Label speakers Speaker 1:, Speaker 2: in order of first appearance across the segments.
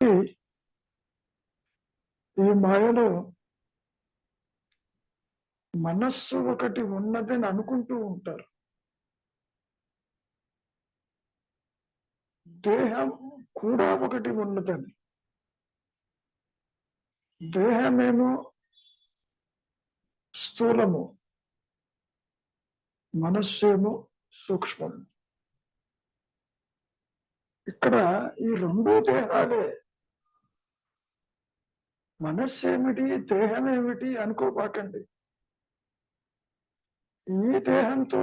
Speaker 1: ఈ మాయలో మనస్సు ఒకటి ఉన్నదని అనుకుంటూ ఉంటారు. దేహం కూడా ఒకటి ఉన్నదని. దేహమేమో స్థూలము, మనస్సేమో సూక్ష్మము. ఇక్కడ ఈ రెండు దేహాలే. మనస్సు ఏమిటి, దేహం ఏమిటి అనుకోపాకండి. ఈ దేహంతో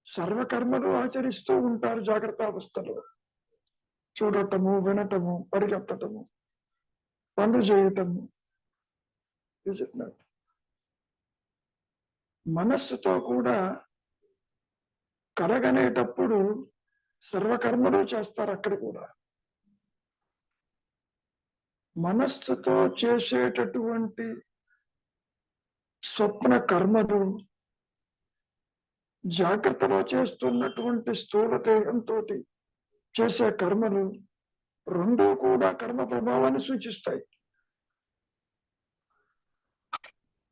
Speaker 1: సర్వకర్మలు ఆచరిస్తూ ఉంటారు జాగ్రత్త అవస్థలో. చూడటము, వినటము, పరిగెత్తటము, పనులు చేయటము. మనస్సుతో కూడా కలగనేటప్పుడు సర్వకర్మలు చేస్తారు అక్కడ కూడా. మనస్సుతో చేసేటటువంటి స్వప్న కర్మలు, జాగ్రత్తలో చేస్తున్నటువంటి స్థూల దేహంతో చేసే కర్మలు రెండూ కూడా కర్మ ప్రభావాన్ని సూచిస్తాయి.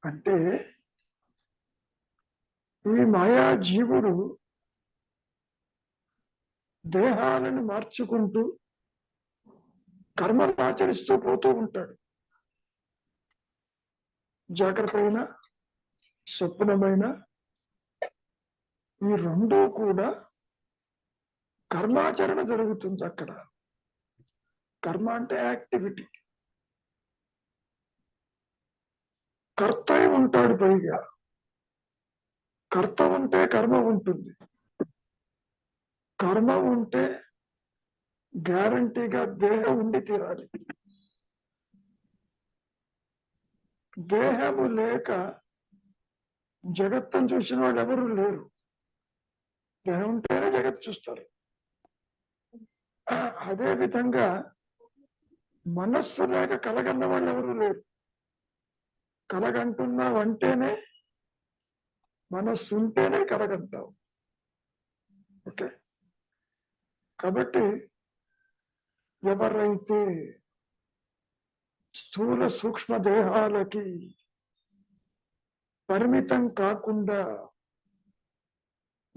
Speaker 1: అంటే ఈ మాయా జీవుడు దేహాలను మార్చుకుంటూ కర్మలు ఆచరిస్తూ పోతూ ఉంటాడు. జాగ్రత్త అయిన, స్వప్నమైన ఈ రెండూ కూడా కర్మాచరణ జరుగుతుంది అక్కడ. కర్మ అంటే యాక్టివిటీ. కర్త ఉంటాడు పైగా. కర్త ఉంటే కర్మ ఉంటుంది. కర్మ ఉంటే గ్యారంటీగా దేహం ఉండి తీరాలి. దేహము లేక జగత్తును చూసిన వాళ్ళు ఎవరు లేరు. దేహం ఉంటేనే జగత్తు చూస్తారు. అదే విధంగా మనస్సు లేక కలగన్న వాళ్ళు ఎవరు లేరు. కలగంటున్నావు అంటేనే, మనస్సు ఉంటేనే కలగంటావు. ఓకే. కాబట్టి ఎవరైతే స్థూల సూక్ష్మ దేహాలకి పరిమితం కాకుండా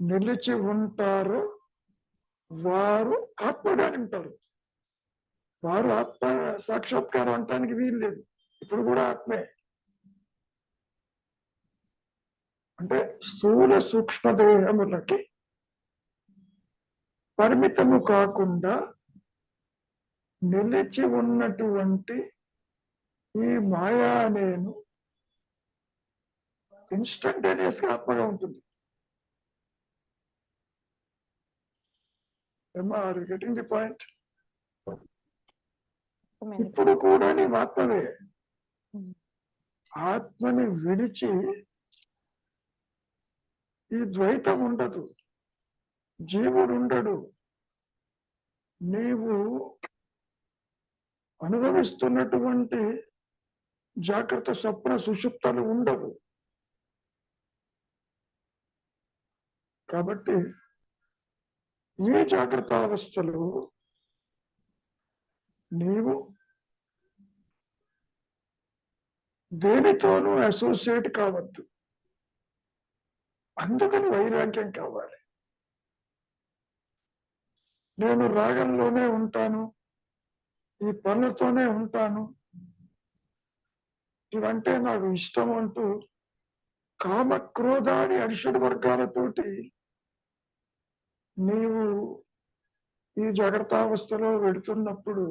Speaker 1: నిలిచి ఉంటారో వారు ఆత్మగా ఉంటారు. వారు ఆత్మ సాక్షాత్కారం అంటానికి వీలు లేదు. ఇప్పుడు కూడా ఆత్మే. అంటే స్థూల సూక్ష్మ దేహములకి పరిమితము కాకుండా నిలిచి ఉన్నటువంటి ఈ మాయా నేను ఇన్స్టంటేనియస్ గా ఆత్మగా ఉంటుంది. Are you getting the point? ఇప్పుడు కూడా నీవు ఆత్మవే. ఆత్మని విడిచి ఈ ద్వైతం ఉండదు, జీవుడు ఉండడు. నీవు అనుభవిస్తున్నటువంటి జాగ్రత్త స్వప్న సుషుప్తలు ఉండవు. కాబట్టి ఈ జాగ్రత్త అవస్థలు నీవు దేనితోనూ అసోసియేట్ కావద్దు. అందుకని వైరాగ్యం కావాలి. నేను రాగంలోనే ఉంటాను, ఈ పనులతోనే ఉంటాను, ఇవంటే నాకు ఇష్టం అంటూ కామ క్రోధాని అరిషడ్ వర్గాలతోటి నీవు ఈ జాగ్రత్తావస్థలో వెడుతున్నప్పుడు,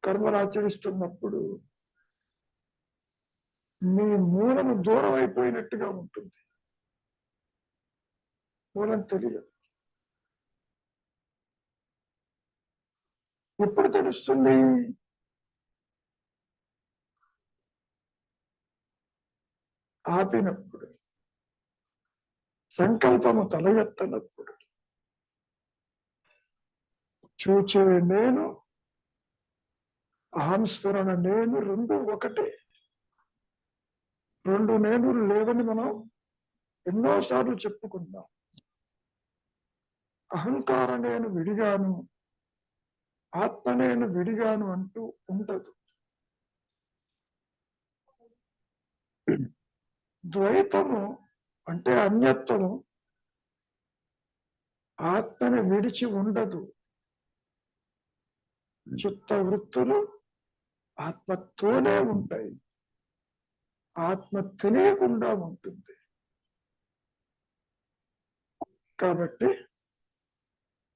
Speaker 1: కర్మలు ఆచరిస్తున్నప్పుడు నీ మూలము దూరం అయిపోయినట్టుగా ఉంటుంది. మూలం తెలియదు. ఎప్పుడు తెలుస్తుంది? ఆపినప్పుడు, సంకల్పము తల ఎత్తనప్పుడు. చూచే నేను, అహంస్మరణ నేను రెండు ఒకటే. రెండు నేను లేవని మనం ఎన్నోసార్లు చెప్పుకున్నాం. అహంకార నేను విడిగాను, ఆత్మ నేను విడిగాను అంటూ ఉండదు. ద్వైతము అంటే అన్యత్వము ఆత్మని విడిచి ఉండదు. చిత్త వృత్తులు ఆత్మతోనే ఉంటాయి. ఆత్మ తెలియకుండా ఉంటుంది. కాబట్టి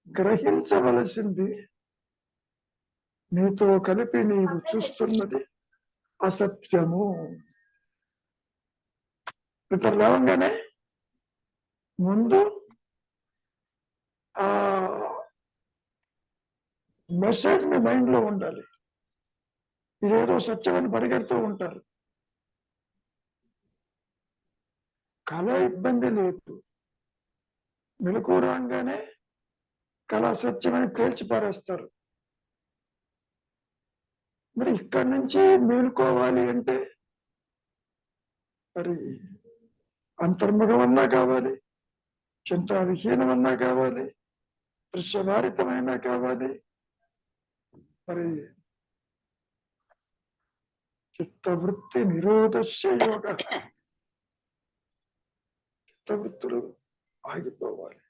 Speaker 1: గ్రహించవలసింది నీతో కలిపి నీవు చూస్తున్నది అసత్యము. ఇతర లేవంగానే ముందు ఆ మెసేజ్ మీ మైండ్ లో ఉండాలి. ఇదేదో సత్యమని పరిగెడుతూ ఉంటారు. కళ ఇబ్బంది లేదు. మెలకు రాగానే కళ అసత్యమని తేల్చి పారేస్తారు. మరి ఇక్కడి నుంచి మేలుకోవాలి అంటే మరి అంతర్ముఖమన్నా కావాలి, చింతా విహీనమన్నా కావాలి, దృశ్యభారితమైనా కావాలి. మరి చిత్తవృత్తి నిరోధస్య యోగ. చిత్తవృత్తులు ఆగిపోవాలి.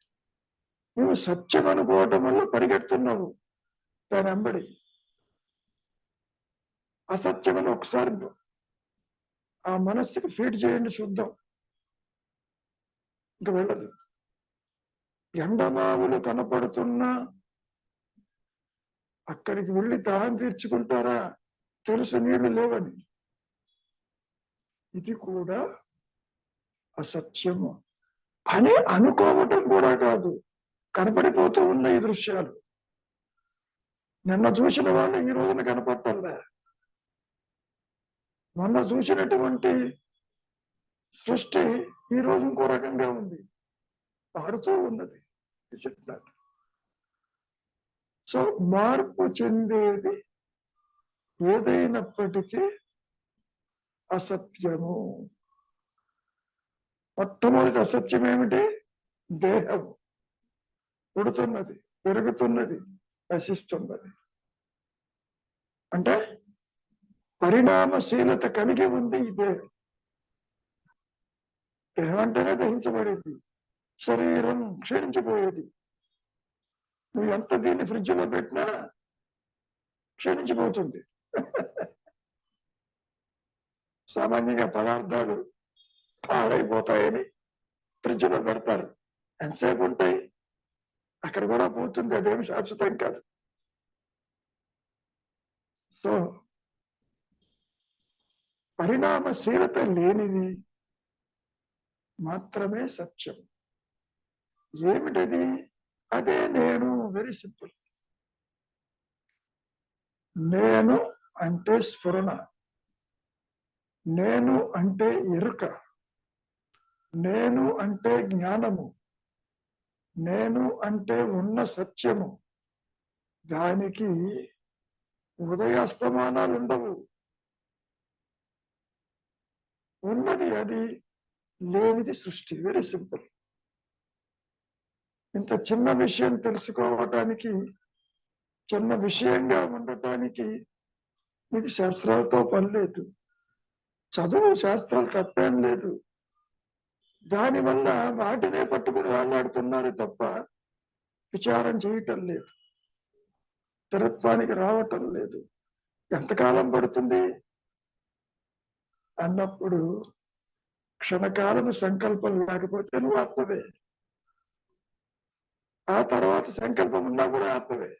Speaker 1: నువ్వు సత్యం అనుకోవటం వల్ల పరిగెడుతున్నావు దాని వెంబడి. అసత్యమని ఒకసారి ఆ మనస్సుకి ఫీడ్ చేయండి, చూద్దాం. ఇంక వెళ్ళదు. ఎండమావులు కనపడుతున్నా అక్కడికి వెళ్ళి దాహం తీర్చుకుంటారా? తెలుసు నీళ్లు లేవని. ఇది కూడా అసత్యము అని అనుకోవటం కూడా కాదు, కనపడిపోతూ ఉన్న ఈ దృశ్యాలు. నిన్న చూసిన వాళ్ళు ఈ రోజున కనపడటంలే. మొన్న చూసినటువంటి సృష్టి ఈ రోజు ఇంకో రకంగా ఉంది, మారుతూ ఉన్నది. సో మార్పు చెందేది ఏదైనప్పటికీ అసత్యము. మొట్టమొదటి అసత్యం ఏమిటి? దేహం పుడుతున్నది, పెరుగుతున్నది, నశిస్తున్నది. అంటే పరిణామశీలత కలిగి ఉంది ఈ దేహం. దేహం అంటేనే దహించబడేది, శరీరం క్షీణించిపోయేది. నువ్వు ఎంత దీన్ని ఫ్రిడ్జ్ లో పెట్టినా క్షీణించిపోతుంది. సామాన్యంగా పదార్థాలు పాడైపోతాయని ఫ్రిడ్జ్ లో పెడతారు. ఎంతసేపు ఉంటాయి? అక్కడ కూడా పోతుంది, అదేమి శాశ్వతం కాదు. సో పరిణామశీలత లేనిది మాత్రమే సత్యం. ఏమిటది? అదే నేను. Very simple. నేను అంటే స్ఫురణ, నేను అంటే ఎరుక, నేను అంటే జ్ఞానము, నేను అంటే ఉన్న సత్యము. దానికి ఉదయాస్తమానాలు ఉండవు. ఉన్నది అది, లేనిది సృష్టి. Very simple. ఇంత చిన్న విషయం తెలుసుకోవటానికి, చిన్న విషయంగా ఉండటానికి మీకు శాస్త్రాలతో పని లేదు. చదువు శాస్త్రాలు తప్పేం లేదు. దానివల్ల వాటినే పట్టుకుని వేలాడుతున్నారు తప్ప విచారం చేయటం లేదు, స్థిరత్వానికి రావటం లేదు. ఎంతకాలం పడుతుంది అన్నప్పుడు క్షణకాలం సంకల్పం లేకపోతే నువ్వు ఆత్మవే. ఆ తర్వాత సంకల్పం ఉన్నా కూడా ఆత్మవే.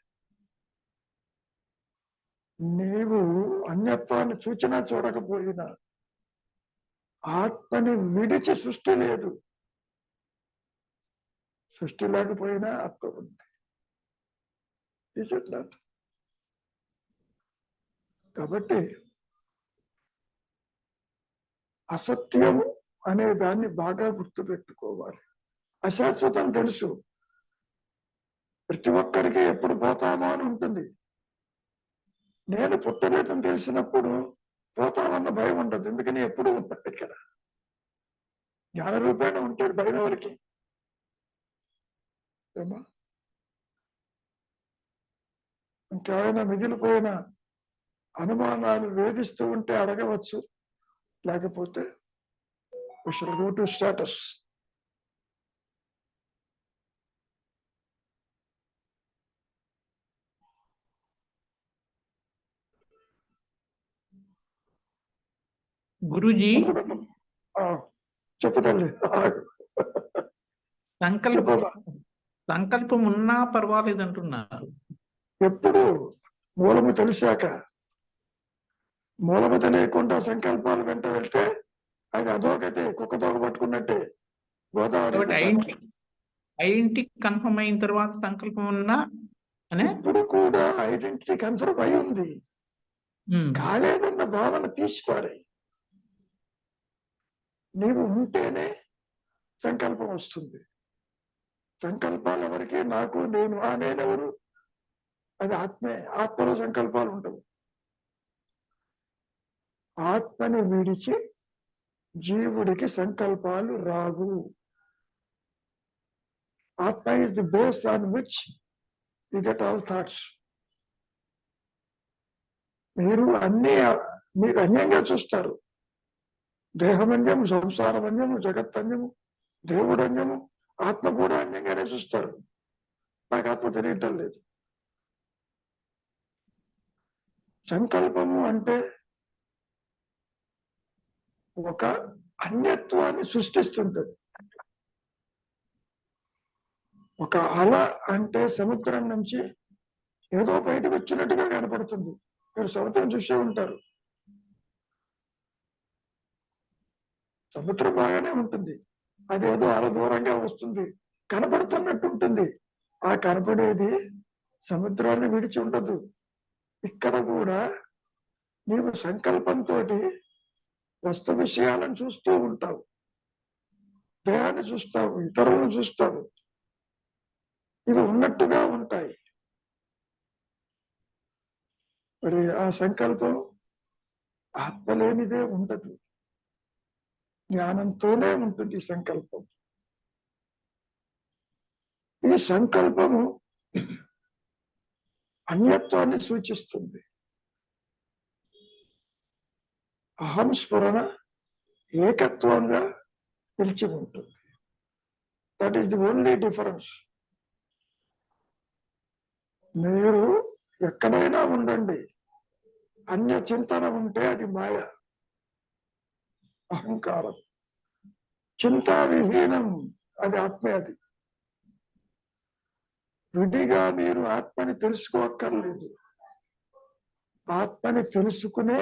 Speaker 1: నీవు అన్యత్వాన్ని చూచినా చూడకపోయినా ఆత్మని విడిచి సృష్టి లేదు. సృష్టి లేకపోయినా ఆత్మ ఉంది. కాబట్టి అసత్యం అనే దాన్ని బాగా గుర్తుపెట్టుకోవాలి. అశాశ్వతం తెలుసు, ప్రతి ఒక్కరికి ఎప్పుడు పోతామో అని ఉంటుంది. నేను పుట్టలేదని తెలిసినప్పుడు పోతామన్న భయం ఉండదు. ఎందుకని ఎప్పుడు ఉంటాడు ఇక్కడ. జ్ఞాన రూపేణ ఉంటాడు భయం ఎవరికి? ఇంకేమైనా మిగిలిపోయిన అనుమానాలు వేధిస్తూ ఉంటే అడగవచ్చు, లేకపోతే we shall go to status.
Speaker 2: Guruji,
Speaker 1: చెప్పు తల్లి.
Speaker 2: సంకల్పం ఉన్నా పర్వాలేదు అంటున్నారు.
Speaker 1: ఎప్పుడు మూలము తెలిసాక, మూలము తెలియకుండా సంకల్పాలు వెంట వెళ్తే అది అదొకటి కుక్క తోక పట్టుకున్నట్టే. గోదావరి
Speaker 2: ఐడెంటిటీ కన్ఫర్మ్ అయిన తర్వాత సంకల్పం ఉన్నా అనే
Speaker 1: ఇప్పుడు కూడా ఐడెంటిటీ కన్ఫర్మ్ అయి ఉంది. కాలేదన్న భావన తీసిపారాయి. నీవు ఉంటేనే సంకల్పం వస్తుంది. సంకల్పాలు ఎవరికి, నాకు, నేను, నేనెవరు, అది ఆత్మే. ఆత్మలో సంకల్పాలు ఉండవు. ఆత్మని విడిచి జీవుడికి సంకల్పాలు రావు. ఆత్మ is the base on which you get all thoughts. మీరు అన్యంగా చూస్తారు. దేహమన్యము, సంసారమన్యము, జగత్తన్యము, దేవుడన్యము, ఆత్మ కూడా అన్యంగానే చూస్తారు. నాకు ఆత్మ తెలియటం లేదు. సంకల్పము అంటే ఒక అన్యత్వాన్ని సృష్టిస్తుంటది. ఒక అల అంటే సముద్రం నుంచి ఏదో బయటకు వచ్చినట్టుగా కనపడుతుంది. మీరు సముద్రం చూసే ఉంటారు. సముద్రం బాగానే ఉంటుంది, అదేదో అల దూరంగా వస్తుంది, కనపడుతున్నట్టు ఉంటుంది. ఆ కనపడేది సముద్రాన్ని విడిచి ఉండదు. ఇక్కడ కూడా నీవు సంకల్పంతో వస్తు విషయాలను చూస్తూ ఉంటావు, దేహాన్ని చూస్తావు, ఇతరులను చూస్తావు. ఇవి ఉన్నట్టుగా ఉంటాయి. మరి ఆ సంకల్పం ఆత్మ లేనిదే ఉండదు. జ్ఞానంతోనే ఉంటుంది సంకల్పం. ఈ సంకల్పము అన్యత్వాన్ని సూచిస్తుంది. అహం స్ఫురణ ఏకత్వంగా నిలిచి ఉంటుంది. That is the only difference. మీరు ఎక్కడైనా ఉండండి, అన్య చింతన ఉంటే అది మాయ, అహంకారం. చింతా విహీనం, అది ఆత్మే. అది విడిగా మీరు ఆత్మని తెలుసుకోక్కర్లేదు. ఆత్మని తెలుసుకునే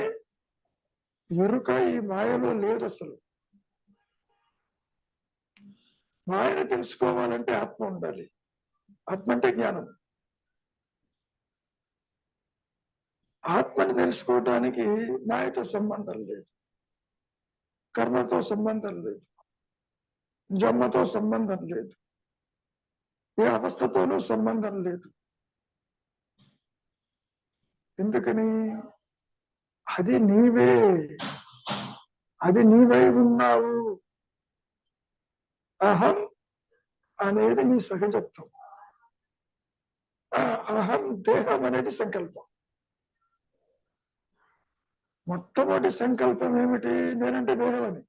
Speaker 1: ఎరుక ఈ మాయలో లేదు అసలు. మాయను తెలుసుకోవాలంటే ఆత్మ ఉండాలి. ఆత్మ అంటే జ్ఞానం. ఆత్మని తెలుసుకోవటానికి మాయతో సంబంధం లేదు, కర్మతో సంబంధం లేదు, జన్మతో సంబంధం లేదు, ఏ అవస్థతోనూ సంబంధం లేదు. ఎందుకని? అది నీవే, అది నీవై ఉన్నావు. అహం అనేది నీ సహజత్వం. అహం దేహం అనేది సంకల్పం. మొట్టమొదటి సంకల్పం ఏమిటి? నేనంటే దేహం అని.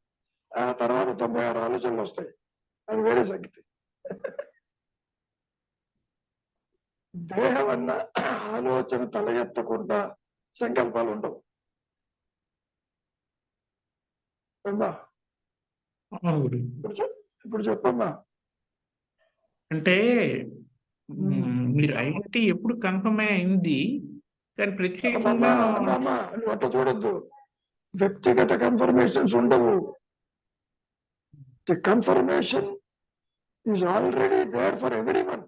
Speaker 1: ఆ తర్వాత 96 ఆలోచనలు వస్తాయి, అది వేరే సంగతి. దేహం అన్న ఆలోచన తల ఎత్తకుండా సంకల్పాలు ఉండవు. ఇప్పుడు చెప్పమ్మా.
Speaker 2: అంటే మీరు ఐడెంటిటీ ఎప్పుడు కన్ఫర్మ్ అయింది, కానీ ప్రత్యేకంగా
Speaker 1: నువ్వు అట్లా చూడద్దు. వ్యక్తిగత కన్ఫర్మేషన్స్ ఉండవు. The confirmation is already there for everyone.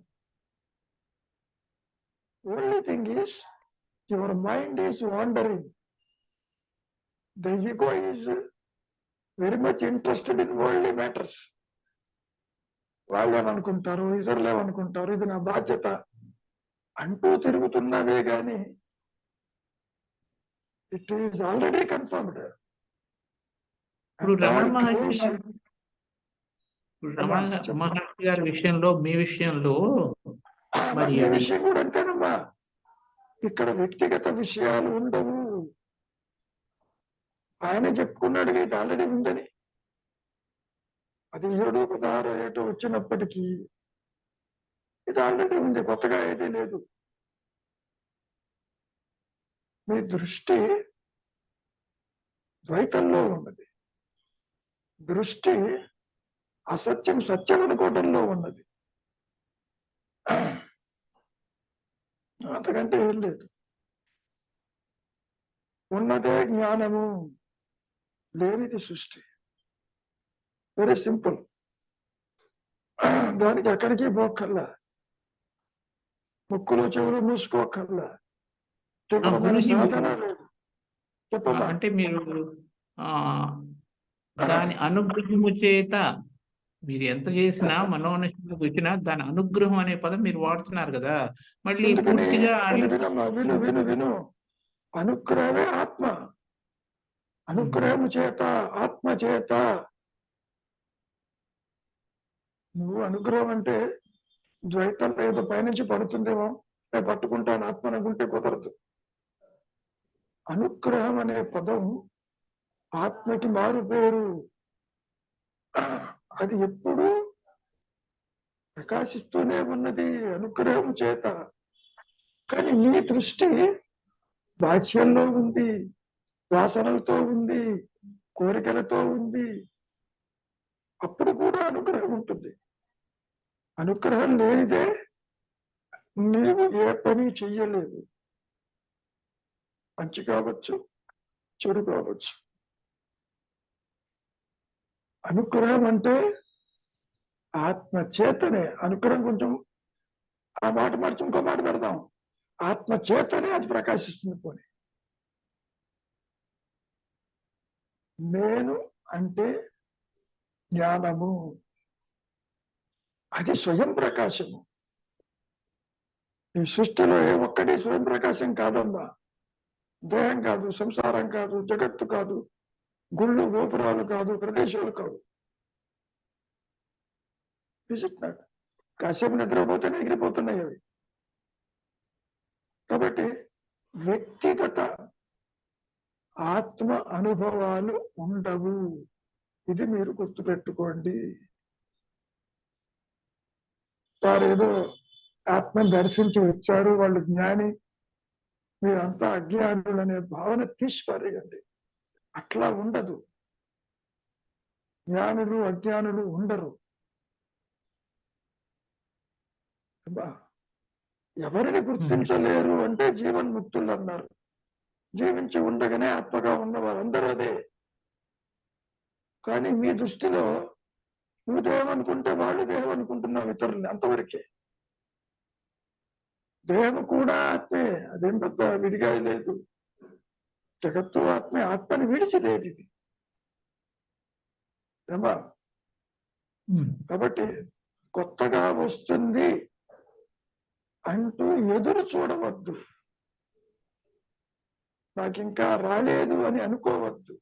Speaker 1: Only thing is your mind is wandering. The ego is very much interested in worldly matters. వాళ్ళేమనుకుంటారు, ఇతరులేమనుకుంటారు, ఇది నా బాధ్యత అంటూ తిరుగుతున్నదే గాని ఇట్ ఈజ్ ఆల్రెడీ కన్ఫర్మ్డ్.
Speaker 2: ఇప్పుడు రమణ మహర్షి గారి విషయంలో, మీ విషయంలో మరి
Speaker 1: విషయం కూడా అంతేనమ్మా. ఇక్కడ వ్యక్తిగత విషయాలు ఉండవు. ఆయన చెప్పుకున్నాడు ఇది ఆల్రెడీ ఉందని. 17, 16 ఏటో వచ్చినప్పటికీ ఇది ఆల్రెడీ ఉంది, కొత్తగా ఏదీ లేదు. మీ దృష్టి ద్వైతంలో ఉన్నది, దృష్టి అసత్యం సత్యం అనుకోవడంలో ఉన్నది. అంతకంటే ఏం లేదు. ఉన్నదే జ్ఞానము, లేనిది సృష్టి. Very simple. దానికి ఎక్కడికి పోక్కర్లా, ముక్కులు చెవులు మూసుకోకర్లా, తీవ్రమైన
Speaker 2: గురూజీ,
Speaker 1: సాధన లేదు. చెప్పమ్మా.
Speaker 2: అంటే మీరు దాని అనుగ్రహము చేత మీరు ఎంత చేసినా మనోనిష్ఠకు వచ్చినా దాని అనుగ్రహం అనే పదం మీరు వాడుతున్నారు కదా, మళ్ళీ
Speaker 1: ఎందుకని?
Speaker 2: పూర్తిగా
Speaker 1: వినమ్మా, విను విను విను. అనుగ్రహమే ఆత్మ. అనుగ్రహము చేత, ఆత్మ చేత. నువ్వు అనుగ్రహం అంటే ద్వైతం ఏదో పైనుంచి పడుతుందేమో, నేను పట్టుకుంటాను ఆత్మ అనుకుంటే కుదరదు. అనుగ్రహం అనే పదం ఆత్మకి మారు పేరు. అది ఎప్పుడు ప్రకాశిస్తూనే ఉన్నది అనుగ్రహం చేత. కానీ నీ దృష్టి బాహ్యంలో ఉంది, వాసనలతో ఉంది, కోరికలతో ఉంది. అప్పుడు కూడా అనుగ్రహం ఉంటుంది. అనుగ్రహం లేనిదే నీవు ఏ పని చెయ్యలేదు. మంచి కావచ్చు, చెడు కావచ్చు. అనుగ్రహం అంటే ఆత్మ చేతనే. అనుగ్రహం కొంచెం ఆ మాట మార్చి ఇంకో మాట పెడదాం. ఆత్మ చేతనే అది ప్రకాశిస్తుంది. పోనీ నేను అంటే జ్ఞానము, అది స్వయం ప్రకాశము. ఈ సృష్టిలో ఏ ఒక్కటి స్వయం ప్రకాశం కాదమ్మా. దేహం కాదు, సంసారం కాదు, జగత్తు కాదు, గుళ్ళు గోపురాలు కాదు, ప్రదేశాలు కాదు. కాసేపు నిద్రపోతేనే ఎగిరిపోతున్నాయి అవి. కాబట్టి వ్యక్తిగత ఆత్మ అనుభవాలు ఉండవు. ఇది మీరు గుర్తుపెట్టుకోండి. వారేదో ఆత్మను దర్శించి వచ్చారు, వాళ్ళు జ్ఞాని, మీరంతా అజ్ఞానులు అనే భావన తీసిపారేయండి. అట్లా ఉండదు. జ్ఞానులు అజ్ఞానులు ఉండరు. ఎవరిని గుర్తించలేరు అంటే జీవన్ముక్తులు అన్నారు. జీవించి ఉండగానే ఆత్మగా ఉన్న వారందరూ అదే. కానీ మీ దృష్టిలో నువ్వు దేవం అనుకుంటే వాళ్ళు దేవం అనుకుంటున్నావు, ఇతరులు అంతవరకే. దేవం కూడా ఆత్మే, అదేం పెద్ద విడిగా లేదు. జగత్తు ఆత్మే, ఆత్మని విడిచిలేదు ఇది. ఏమా? కాబట్టి కొత్తగా వస్తుంది అంటూ ఎదురు చూడవద్దు. నాకు ఇంకా రాలేదు అని అనుకోవద్దు.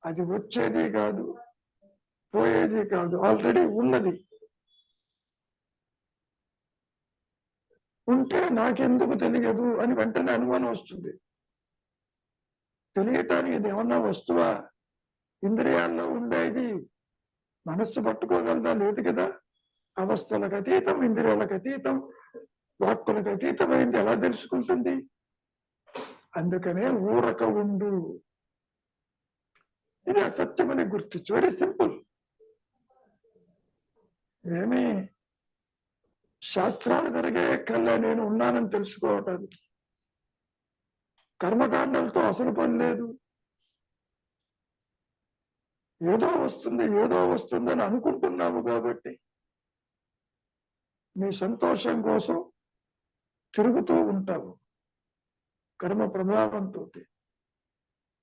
Speaker 1: అది వచ్చేది కాదు, పోయేది కాదు, ఆల్రెడీ ఉన్నది. ఉంటే నాకెందుకు తెలియదు అని వెంటనే అనుమానం వస్తుంది. తెలియటానికి ఇది ఏమన్నా వస్తువా? ఇంద్రియాల్లో ఉండేది మనస్సు పట్టుకోగలదా? లేదు కదా. అవస్థలకు అతీతం, ఇంద్రియాలకు అతీతం, వాక్కులకు అతీతమైంది ఎలా తెలుసుకుంటుంది? అందుకనే ఊరక ఉండు. ఇది అసత్యమని గుర్తించు. Very simple. ఏమి శాస్త్రాలు జరిగే కల్లా నేను ఉన్నానని తెలుసుకోవటానికి. కర్మకాండాలతో అసలు పని లేదు. ఏదో వస్తుందని అనుకుంటున్నాము కాబట్టి నీ సంతోషం కోసం తిరుగుతూ ఉంటావు. కర్మ ప్రభావంతో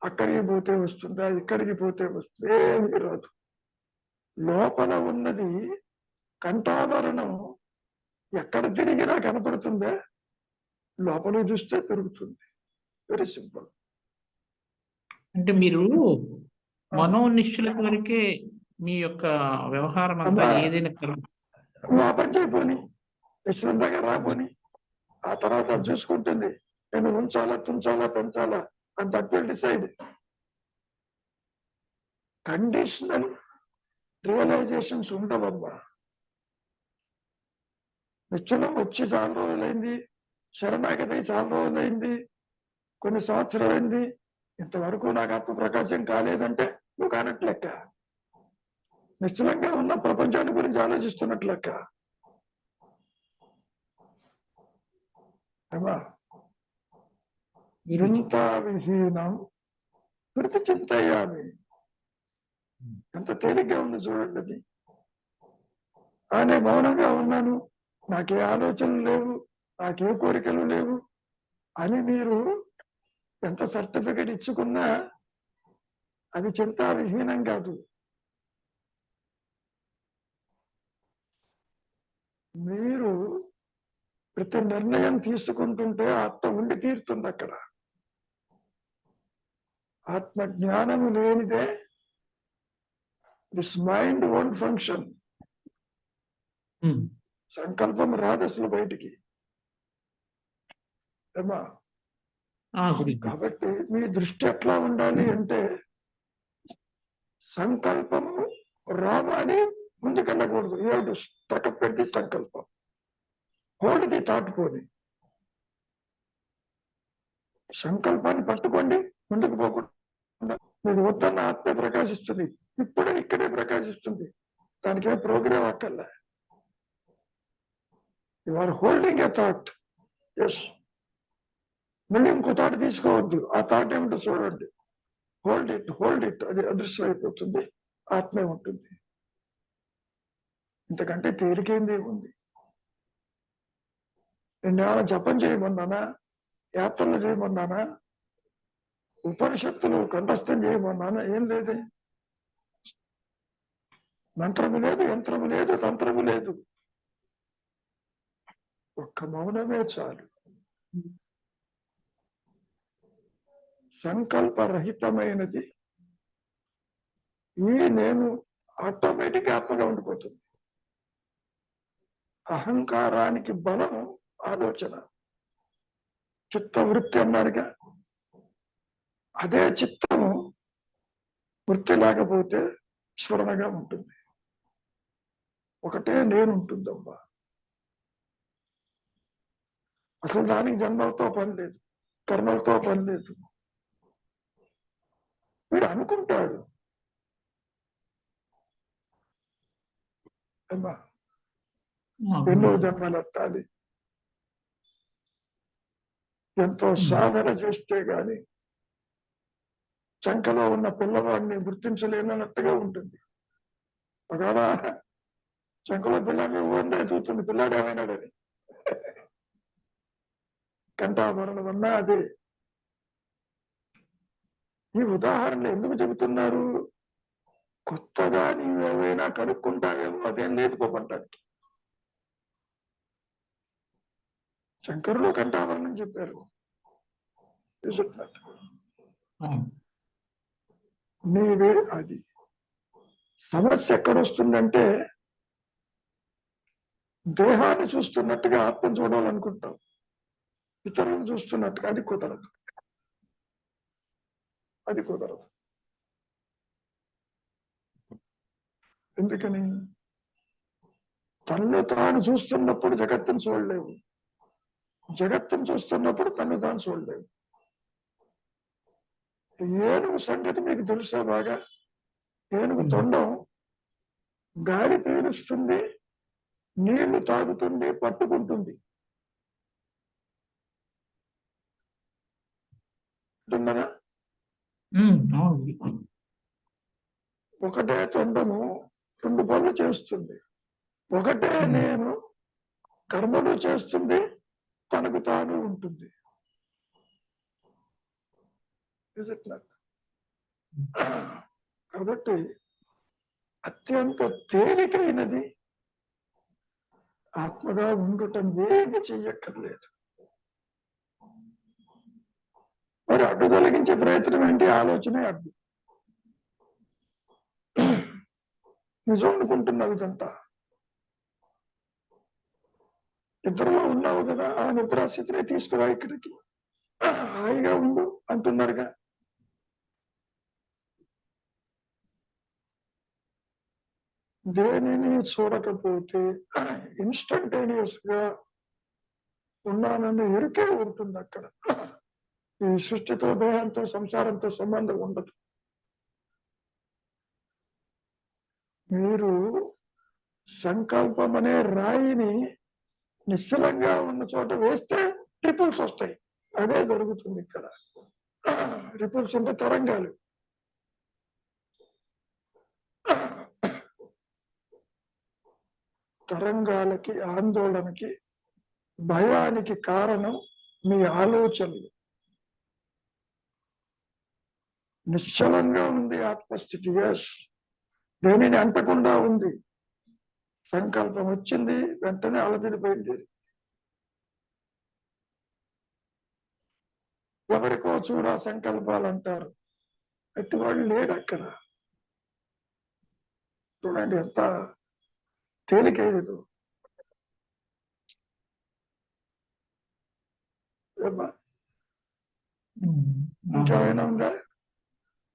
Speaker 1: అక్కడికి పోతే వస్తుందా, ఇక్కడికి పోతే వస్తుందా, ఏమీ రాదు. లోపల ఉన్నది కంఠాభరణం ఎక్కడ తిరిగినా కనపడుతుందా? లోపల చూస్తే తిరుగుతుంది. Very simple.
Speaker 2: అంటే మీరు మనోనిష్ఠుల వరకే మీ యొక్క వ్యవహారం అంతా ఏదైనా
Speaker 1: మా పని చేయపోని, విశ్రంతంగా రాపోని. ఆ తర్వాత అది చూసుకుంటుంది. నేను ఉంచాలా, తుంచాలా, పెంచాలా అని that will decide. Conditional realisations ఉండవమ్మా. నిశ్చలం వచ్చి చాలా రోజులైంది, శరణాగతి చాలా రోజులైంది, కొన్ని సంవత్సరాలైంది, ఇంతవరకు నాకు ఆత్మ ప్రకాశం కాలేదంటే నువ్వు కానట్టు లెక్క. నిశ్చలంగా ఉన్న ప్రపంచాన్ని గురించి ఆలోచిస్తున్నట్లు లెక్క. ఏమా చింతా విహీనం కృతి చింతయ్యామి. ఎంత తేలిగ్గా ఉంది చూడండి అది. నేను మౌనంగా ఉన్నాను, నాకే ఆలోచనలు లేవు, నాకే కోరికలు లేవు అని మీరు ఎంత సర్టిఫికెట్ ఇచ్చుకున్నా అది చింతా విహీనం కాదు. మీరు ప్రతి నిర్ణయం తీసుకుంటుంటే ఆత్మ ఉండి తీరుతుంది అక్కడ. ఆత్మ జ్ఞానము లేనిదే దిస్ మైండ్ వోంట్ ఫంక్షన్. సంకల్పం రాదు అసలు బయటికి. ఏమా కాబట్టి మీ దృష్టి ఎట్లా ఉండాలి అంటే సంకల్పము రావాలి, ముందుకెళ్ళకూడదు. ఏడు తగ్గపెట్టి సంకల్పం హోల్డ్ ది థాట్ పోని. సంకల్పాన్ని పట్టుకోండి, ముందుకు పోకుండా. మీరు వద్దన్న ఆత్మ ప్రకాశిస్తుంది, ఇప్పుడే ఇక్కడే ప్రకాశిస్తుంది. దానికి ఏ ప్రోగ్రామ్ అక్కర్లే. You are holding a thought. Yes, మళ్ళీ ఇంకో థాట్ తీసుకోవద్దు. ఆ థాట్ ఏమిటో చూడండి. హోల్డ్ ఇట్, అది అదృశ్యం అయిపోతుంది, ఆత్మే ఉంటుంది. ఇంతకంటే తేలికేంది ఉంది? నేను జపం చేయమన్నానా, యాత్రలు చేయమన్నానా, ఉపనిషత్తులు కంఠస్థం చేయమన్నానా? ఏం లేదే. మంత్రము లేదు, యంత్రము లేదు, తంత్రము లేదు, ఒక్క మౌనమే చాలు. సంకల్పరహితమైనది ఈ నేను ఆటోమేటిక్ ఆత్మగా ఉండిపోతుంది. అహంకారానికి బలం ఆలోచన, చిత్తవృత్తి అన్నారుగా. అదే చిత్తము వృత్తి లేకపోతే స్మరణగా ఉంటుంది. ఒకటే నేను ఉంటుందమ్మా. అసలు దానికి జన్మలతో పని లేదు, కర్మలతో పని లేదు. వీడు అనుకుంటాడు అమ్మా ఎన్నో జన్మలు ఎత్తాలి, ఎంతో సాధన చేస్తే గాని చంకలో ఉన్న పిల్లవాడిని గుర్తించలేనట్టుగా ఉంటుంది. ఒకవేళ చంకలో పిల్లాన్ని ఊరంతా చూస్తుంది, పిల్లాడు ఏమైనాడని. కంఠాభరణం అన్నా అదే. ఈ ఉదాహరణ ఎందుకు చెబుతున్నారు? కొత్తగా నీవేమైనా కనుక్కుంటావేమో, అదేం లేదుకోమంటానికి. శంకరులు కంఠాభరణం చెప్పారు. నీవే అది. సమస్య ఎక్కడొస్తుందంటే దేహాన్ని చూస్తున్నట్టుగా ఆత్మ చూడాలనుకుంటాం, ఇతరులను చూస్తున్నట్టుగా. అది కుదరదు. ఎందుకని? తన్ను తాను చూస్తున్నప్పుడు జగత్తును చూడలేవు, జగత్తును చూస్తున్నప్పుడు తన్ను తాను చూడలేవు. ఏనుగు సంగతి మీకు తెలుసా బాగా? ఏనుగు తొండం గాలి పీలుస్తుంది, నీళ్లు తాగుతుంది, పట్టుకుంటుంది. అంటున్నారా? ఒకటే తొండము రెండు పనులు చేస్తుంది. ఒకటే నేను కర్మలు చేస్తుంది, తనకు తాను ఉంటుంది. కాబట్టి అత్యంత తేలికైనది ఆత్మగా ఉండటం. ఏమి చెయ్యక్కర్లేదు. మరి అడ్డు తొలగించే ప్రయత్నం ఏంటి? ఆలోచనే అడ్డు. నిజం అనుకుంటున్నావు ఇదంతా. నిద్రలో ఉన్నావు కదా, ఆ నిద్రాస్థితిని తీసుకురా ఇక్కడికి, హాయిగా ఉండు అంటున్నారుగా. దేనిని చూడకపోతే ఇన్స్టంటేనియస్ గా ఉన్నానని ఎరుకే ఉంటుంది అక్కడ. ఈ సృష్టితో, దేహంతో, సంసారంతో సంబంధం ఉండదు. మీరు సంకల్పం అనే రాయిని నిశ్చలంగా ఉన్న చోట వేస్తే రిపుల్స్ వస్తాయి. అదే జరుగుతుంది ఇక్కడ. రిపుల్స్ అంటే తరంగాలు. తరంగాలకి, ఆందోళనకి, భయానికి కారణం మీ ఆలోచనలు. నిశ్చలంగా ఉంది ఆత్మస్థితి. ఎస్, దేనిని అంటకుండా ఉంది. సంకల్పం వచ్చింది, వెంటనే అలదిరిపోయింది. ఎవరికో చూడ సంకల్పాలు అంటారు, ఎటువంటి లేడు అక్కడ. చూడండి ఎంత తేలికైదు. ఇంకేమైనా ఉందా?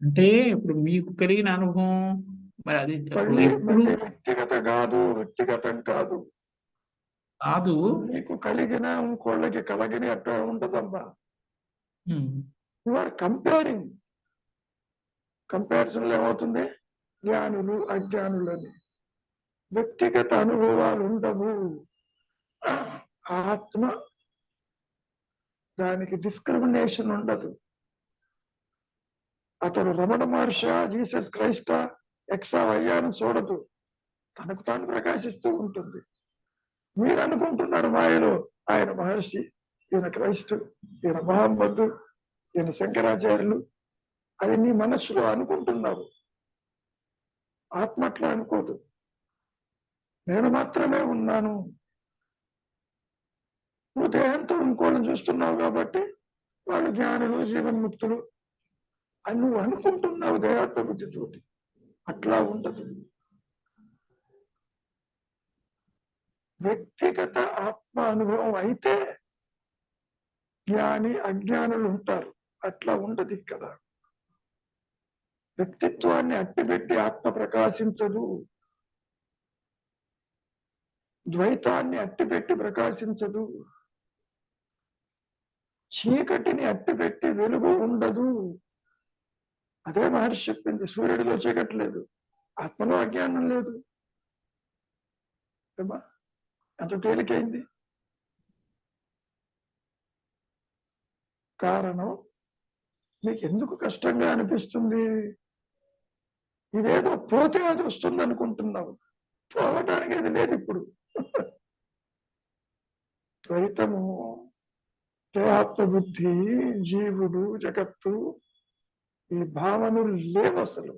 Speaker 2: అంటే ఇప్పుడు మీకు కలిగిన అనుభవం మరి అది
Speaker 1: మళ్ళీ
Speaker 2: ఎప్పుడు
Speaker 1: వ్యక్తిగత కాదు, వ్యక్తిగతం కాదు.
Speaker 2: కాదు.
Speaker 1: నీకు కలిగిన ఇంకోళ్ళకి కలిగిన అట్లా ఉంటదమ్మా. You are comparing. కంపారిజన్లో ఏమవుతుంది? జ్ఞానులు అజ్ఞానులని. వ్యక్తిగత అనుభవాలు ఉండవు. ఆత్మ, దానికి డిస్క్రిమినేషన్ ఉండదు. అతను రమణ మహర్షి, జీసస్ క్రైస్ట, ఎక్సా వయ్యాను చూడదు. తనకు తాను ప్రకాశిస్తూ ఉంటుంది. మీరు అనుకుంటున్నారు మాయలో ఆయన మహర్షి, ఈయన క్రైస్తు, ఈయన మహమ్మద్దు, ఈయన శంకరాచార్యులు, అది నీ మనస్సులో అనుకుంటున్నావు. ఆత్మ అట్లా అనుకోదు. నేను మాత్రమే ఉన్నాను. నువ్వు దేహంతో ఇంకోళ్ళని చూస్తున్నావు కాబట్టి వాళ్ళు జ్ఞానులు, జీవన్ముక్తులు అని నువ్వు అనుకుంటున్నావు దేహాత్మ బుద్ధితోటి. అట్లా ఉండదు. వ్యక్తిగత ఆత్మ అనుభవం అయితే జ్ఞాని అజ్ఞానులు ఉంటారు. అట్లా ఉండదు ఇక్కడ. వ్యక్తిత్వాన్ని అట్టిపెట్టి ఆత్మ ప్రకాశించదు. ద్వైతాన్ని అట్టిపెట్టి ప్రకాశించదు. చీకటిని అట్టిపెట్టి వెలుగు ఉండదు. అదే మహర్షి చెప్పింది. సూర్యుడిలో చీకటి లేదు, ఆత్మలో అజ్ఞానం లేదు. అంత తేలికైంది. కారణం మీకు ఎందుకు కష్టంగా అనిపిస్తుంది? ఇదేదో పోతే అది వస్తుంది అనుకుంటున్నావు. పోవటానికి అది లేదు ఇప్పుడు. ద్వైతము, దేహాత్మ బుద్ధి, జీవుడు, జగత్తు, ఈ భావనలు లేవు అసలు.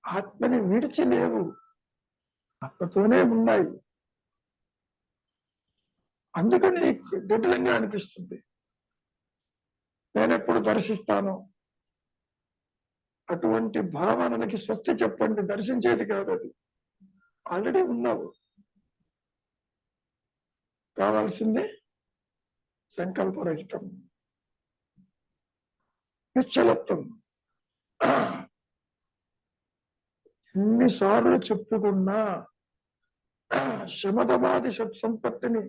Speaker 1: ఆత్మని విడిచి లేవు, ఆత్మతోనే ఉన్నాయి. అందుకని జటిలంగా అనిపిస్తుంది. నేనెప్పుడు దర్శిస్తాను? అటువంటి భావనలకి స్వస్తి చెప్పండి. దర్శించేది కాదు అది, ఆల్రెడీ ఉన్నావు. కావాల్సిందే సంకల్పరహితం, నిశ్చలత్వం. ఎన్నిసార్లు చెప్పుకున్నా శమదమాది సత్సంపత్తిని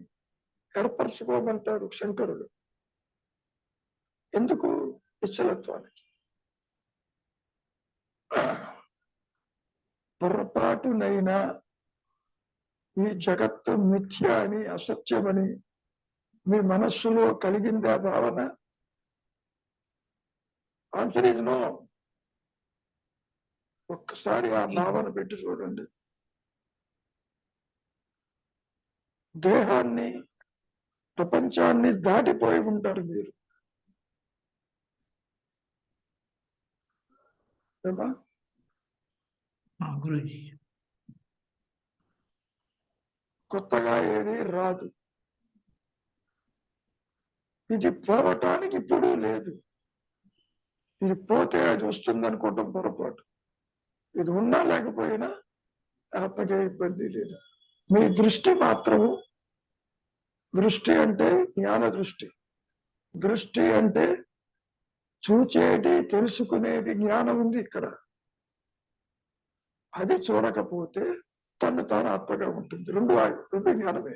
Speaker 1: ఏర్పరచుకోమంటారు శంకరుడు. ఎందుకు? నిశ్చలత్వానికి. పొరపాటునైనా ఈ జగత్తు మిథ్య అని, అసత్యమని మీ మనస్సులో కలిగిందా భావన? Answer is no. ఒక్కసారి ఆ భావన పెట్టి చూడండి. దేహాన్ని, ప్రపంచాన్ని దాటిపోయి ఉంటారు మీరు.
Speaker 2: గురుజీ
Speaker 1: కొత్తగా ఏది రాదు. ఇది పోవటానికి ఇప్పుడు లేదు. ఇది పోతే అది వస్తుంది అనుకోవటం పొరపాటు. ఇది ఉన్నా లేకపోయినా ఆత్మకే ఇబ్బంది లేదు. మీ దృష్టి మాత్రము దృష్టి అంటే జ్ఞాన దృష్టి. దృష్టి అంటే చూచేది, తెలుసుకునేది జ్ఞానం ఉంది ఇక్కడ. అది చూడకపోతే తను తాను ఆత్మగా ఉంటుంది. రెండు జ్ఞానమే.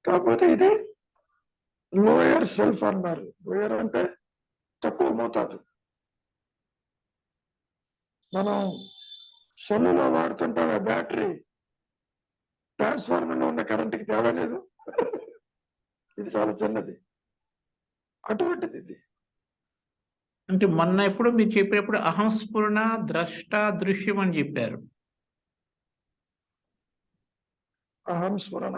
Speaker 1: కాకపోతే ఇది లోయర్ సెల్ఫ్ అన్నారు. లోయర్ అంటే తక్కువ మోతాదు. మనం సెల్లులో వాడుతుంటాం బ్యాటరీ, ట్రాన్స్ఫార్మర్ లో ఉన్న కరెంటుకి తేడా లేదు. ఇది చాలా చిన్నది. అటువంటిది ఇది.
Speaker 2: అంటే మొన్న ఎప్పుడు మీరు చెప్పినప్పుడు అహంస్ఫురణ, ద్రష్ట, దృశ్యం అని చెప్పారు.
Speaker 1: అహం స్ఫురణ,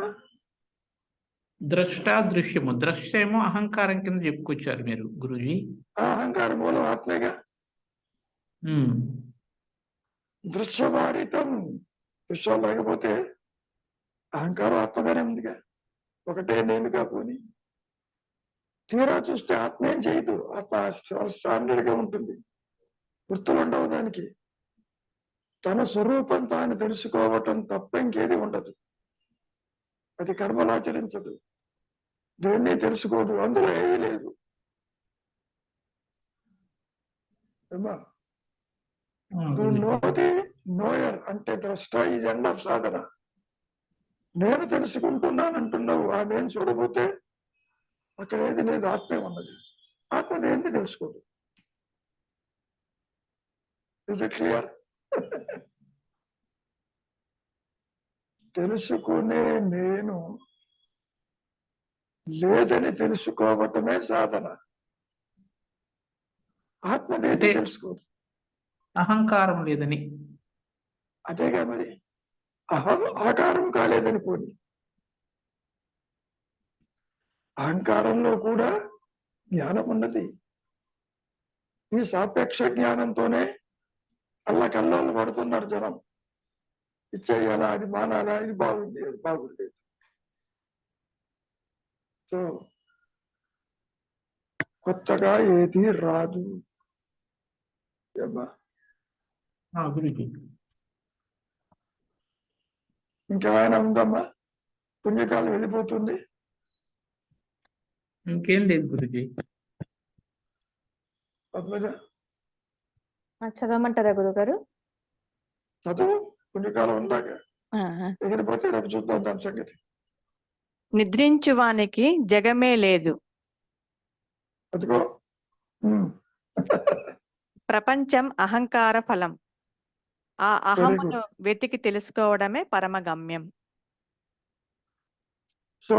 Speaker 2: ద్రష్ట, దృశ్యము. ద్రష్ట ఏమో అహంకారం కింద చెప్పుకొచ్చారు మీరు గురుజీ.
Speaker 1: ఆ అహంకార మూలం ఆత్మేగా. దృశ్యవారితం. దృశ్యం లేకపోతే అహంకారం ఆత్మగానే ఉందిగా. ఒకటే నేను కాపోని. తీరా చూస్తే ఆత్మ ఏం చేయదు. ఆత్మ స్టాండర్డ్ గా ఉంటుంది. గుర్తులు ఉండవు దానికి. తన స్వరూపం తాను తెలుసుకోవటం తప్ప ఇంకేది ఉండదు. అది కర్మలు ఆచరించదు, దేన్ని తెలుసుకోదు, అందులో ఏమీ లేదు. నోయర్ అంటే ద్రష్ట ఈజ్ ఎండ్ ఆఫ్ సాధన. నేను తెలుసుకుంటున్నాను అంటున్నావు, ఆ నేను చూడబోతే అక్కడ ఏది లేదు, ఆత్మే ఉన్నది. ఆత్మ దేన్ని తెలుసుకోదు. Is it clear? తెలుసుకునే నేను లేదని తెలుసుకోవటమే సాధన. ఆత్మ దేన్ని తెలుసుకోదు.
Speaker 2: అహంకారం లేదని.
Speaker 1: అదేగా మరి. ఆకారం కాలేదని పోని. అహంకారంలో కూడా జ్ఞానం ఉన్నది. ఈ సాపేక్ష జ్ఞానంతోనే అల్లకల్లోలు పడుతున్నారు జనం. ఇది చేయాలా, అది మానాలా, ఇది బాగుంది, అది బాగుంది. సో కొత్తగా ఏది రాదు.
Speaker 2: గురుజీ
Speaker 1: ఇంకేమైనా ఉందమ్మా? పుణ్యకాలం వెళ్ళిపోతుంది.
Speaker 2: ఇంకేం లేదు గురుజీ.
Speaker 1: పద్మజ
Speaker 3: చదవమంటారా గురుగారు?
Speaker 1: చదువు. పుణ్యకాలం ఉందాక ఎగిరిపోతే రేపు చూద్దాం దాని సంగతి.
Speaker 3: నిద్రించువానికి జగమే లేదు.
Speaker 1: అదిగో.
Speaker 3: ప్రపంచం అహంకార ఫలం. ఆ అహమును వెతికి తెలుసుకోవడమే పరమగమ్యం.
Speaker 1: సో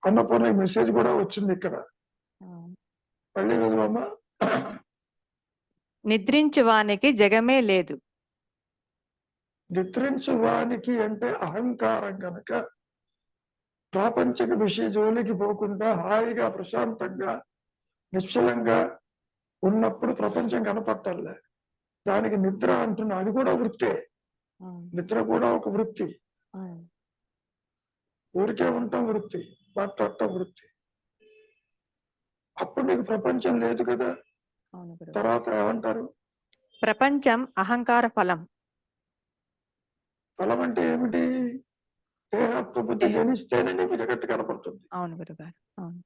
Speaker 1: అన్నపూర్ణ మెసేజ్ కూడా వచ్చింది ఇక్కడ. మళ్ళీ చదువమ్మా.
Speaker 3: నిద్రించువానికి జగమే లేదు.
Speaker 1: నిద్రించువానికి అంటే అహంకారం కనుక ప్రాపంచిక విషయ జోలికి పోకుండా హాయిగా ప్రశాంతంగా నిశ్చలంగా ఉన్నప్పుడు ప్రపంచం కనపట్టాలే. దానికి నిద్ర అంటున్నా. అది కూడా వృత్తే. నిద్ర కూడా ఒక వృత్తి. ఊరికే ఉంటాం వృత్తి, మాట్లాడటం వృత్తి. అప్పుడు నీకు ప్రపంచం లేదు కదా. తర్వాత ఏమంటారు?
Speaker 3: ప్రపంచం అహంకార ఫలం.
Speaker 1: ఫలం అంటే ఏమిటి? దేహత్వ బుద్ధి జనిస్తేనే నీకు జగత్తు కనపడుతుంది.
Speaker 3: అవును గురుగారు. అవును.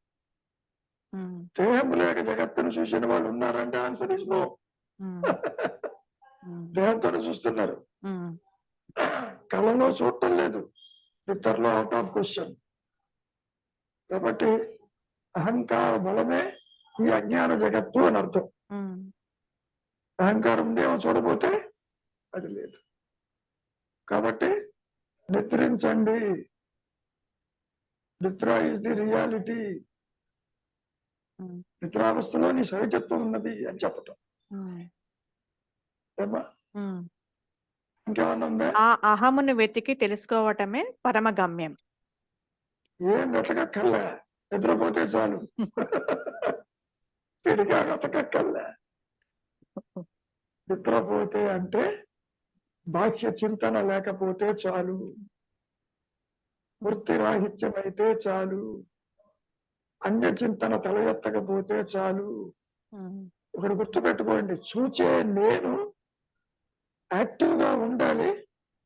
Speaker 1: దేహం లేక జగత్తును చూసిన వాళ్ళు ఉన్నారంటే ఆన్సర్ ఇస్ నో. దేహంతో చూస్తున్నారు, కళలో చూడటం లేదు, నిద్రలో అవుట్ ఆఫ్ క్వశ్చన్. కాబట్టి అహంకార బలమే ఈ అజ్ఞాన జగత్తు అని అర్థం. అహంకారం దేవం చూడబోతే అది లేదు. కాబట్టి నిద్రించండి. నిద్ర ఇస్ ది రియాలిటీ. నిద్రావస్థలో నీ సహజత్వం ఉన్నది అని చెప్పటం. ఇంకేమన్నా ఉందా?
Speaker 3: ఆ అహమును వెతికి తెలుసుకోవటమే పరమగమ్యం.
Speaker 1: ఏం వెతకక్కర్లే, నిద్రపోతే చాలు. పెరిగా వెతకక్కర్లే. నిద్రపోతే అంటే బాహ్య చింతన లేకపోతే చాలు, వృత్తి రాహిత్యం అయితే చాలు, అన్య చింతన తల ఎత్తకపోతే చాలు. ఒకటి గుర్తు పెట్టుకోండి, చూచే నేను యాక్టివ్ గా ఉండాలి,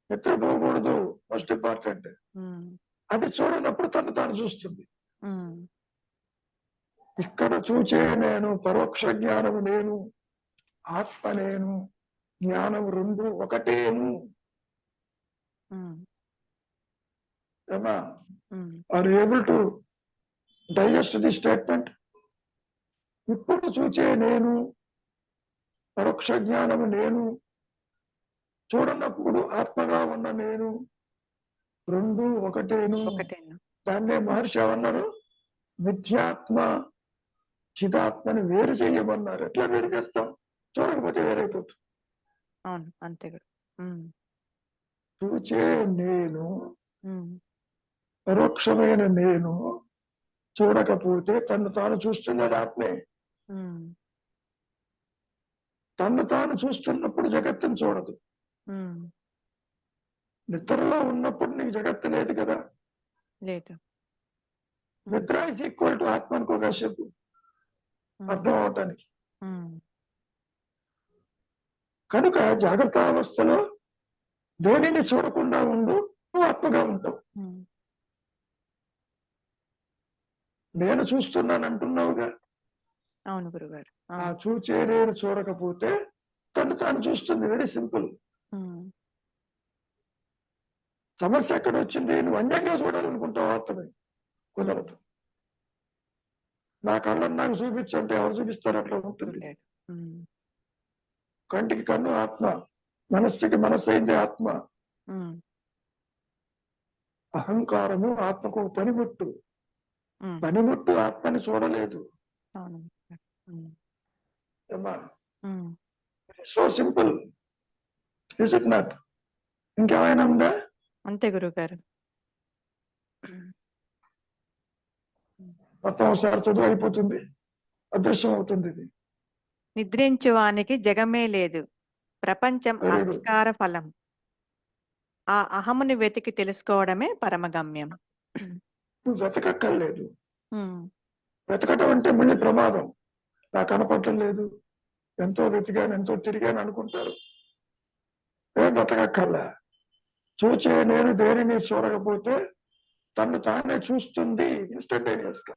Speaker 1: నిద్రపోకూడదు. Most important. అది చూడనప్పుడు తను తాను చూస్తుంది.
Speaker 3: ఉమ్,
Speaker 1: ఇక్కడ చూచే నేను, పరోక్ష జ్ఞానము నేను, ఆత్మ నేను, జ్ఞానం రెండు ఒకటేను.
Speaker 3: ఉమ్,
Speaker 1: ఏమా,
Speaker 3: um,
Speaker 1: are able to digest the statement? ఇప్పుడు చూచే నేను, పరోక్ష జ్ఞానము నేను, చూడనప్పుడు ఆత్మగా ఉన్న నేను, రెండు ఒకటేను.
Speaker 3: ఒకటేనా?
Speaker 1: దాన్నే మహర్షి ఏమన్నారు? మిథ్యాత్మ చిదాత్మని వేరు చేయమన్నారు. ఎట్లా వేరు చేస్తాం? చూడకపోతే వేరైపోతుంది.
Speaker 3: అవును, అంతే గురు. ఉమ్,
Speaker 1: చూచే నేను,
Speaker 3: ఉమ్,
Speaker 1: పరోక్షమైన నేను చూడకపోతే తను తాను చూస్తున్నది ఆత్మే.
Speaker 3: ఉమ్,
Speaker 1: తను తాను చూస్తున్నప్పుడు జగత్తును చూడదు.
Speaker 3: ఉమ్,
Speaker 1: నిద్రలో ఉన్నప్పుడు నీకు జగత్తు లేదు కదా.
Speaker 3: లేదు.
Speaker 1: నిద్ర ఇస్ ఈక్వల్ టు ఆత్మ అనుకో కాసేపు అర్థం అవటానికి.
Speaker 3: ఉమ్,
Speaker 1: కనుక జాగ్రత్త అవస్థలో దేనిని చూడకుండా ఉండు, నువ్వు ఆత్మగా ఉంటావు.
Speaker 3: ఉమ్,
Speaker 1: నేను చూస్తున్నాను అంటున్నావుగా.
Speaker 3: అవును గురుగారు.
Speaker 1: ఆ చూచే నేను చూడకపోతే తను తాను చూస్తుంది. Very simple.
Speaker 3: ఉమ్,
Speaker 1: సమస్య ఎక్కడ వచ్చింది? నువ్వు అన్యంగా చూడాలనుకుంటావు ఆత్మని, కుదరదు. నా కళ్ళని నాకు చూపించంటే ఎవరు చూపిస్తారు? అట్లా ఉంటుంది.
Speaker 3: లేదు. ఉమ్,
Speaker 1: కంటికి కన్ను ఆత్మ, మనస్సుకి మనస్సు అయింది ఆత్మ.
Speaker 3: ఉమ్,
Speaker 1: అహంకారము ఆత్మకు ఒక పనిముట్టు.
Speaker 3: ఉమ్,
Speaker 1: పనిముట్టు ఆత్మని చూడలేదు.
Speaker 3: అవును. ఉమ్,
Speaker 1: ఏమ్మా,
Speaker 3: um,
Speaker 1: so simple. Is it not? ఇంకేమైనా ఉందా?
Speaker 3: అంతే గురుగారు.
Speaker 1: మొత్తం ఒకసారి చదువు అయిపోతుంది, అదృశ్యం అవుతుంది ఇది.
Speaker 3: నిద్రించువానికి జగమే లేదు, ప్రపంచం
Speaker 1: Very good.
Speaker 3: అహంకార ఫలం. ఆ అహముని వెతికి తెలుసుకోవడమే పరమగమ్యం.
Speaker 1: నువ్వు వెతకక్కర్లేదు.
Speaker 3: ఉమ్,
Speaker 1: వెతకటం అంటే మళ్ళీ ప్రమాదం. నాకు కనపడటం లేదు, ఎంతో వెతికాను, ఎంతో తిరిగాను అనుకుంటారు. ఏం వెతకక్కర్లే. చూచే నేను దేనిని చూడకపోతే తను తానే చూస్తుంది ఇన్స్టంటేనియస్ గా.